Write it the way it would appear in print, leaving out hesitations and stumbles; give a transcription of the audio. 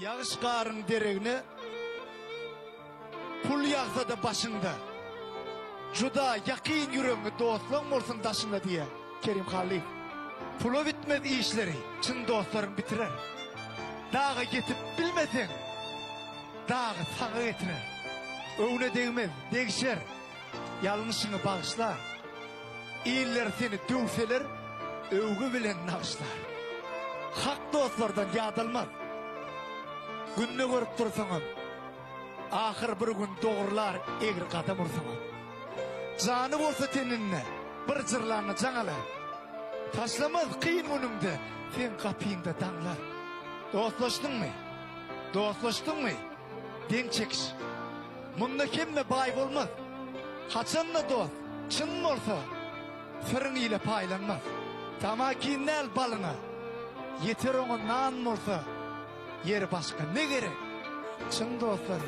Yağış qarın deregini pul yağsa da başında. Juda yakin yüreğini dostluğun olsun taşında diye Kerim Halil. Pulu bitmez işleri, çın dostların bitirer. Dağı getip bilmesen, dağı sana getirer. Öğüne değmez, değişer, yanlışını bağışlar. İyiler seni dövseler, övgü bilen nağışlar. Hak dostlardan yadılmaz. Gününü görüp dursanım, ahir bir gün doğrular egir kadam ursanım. Canı olsa teninle, bir cırlarını canala. Taşlamaz kıyın önümde, sen kapıyında danlar. Dostlaştın mı? Dostlaştın mı? Den çekiş. Bunda kimle bay olmaz. Haçanla dost, çın mı olsa, fırın ile paylanmaz. Tamakin nel balına, yeter ona nan mı olsa, yeri başka ne gerek? Çın dostlar.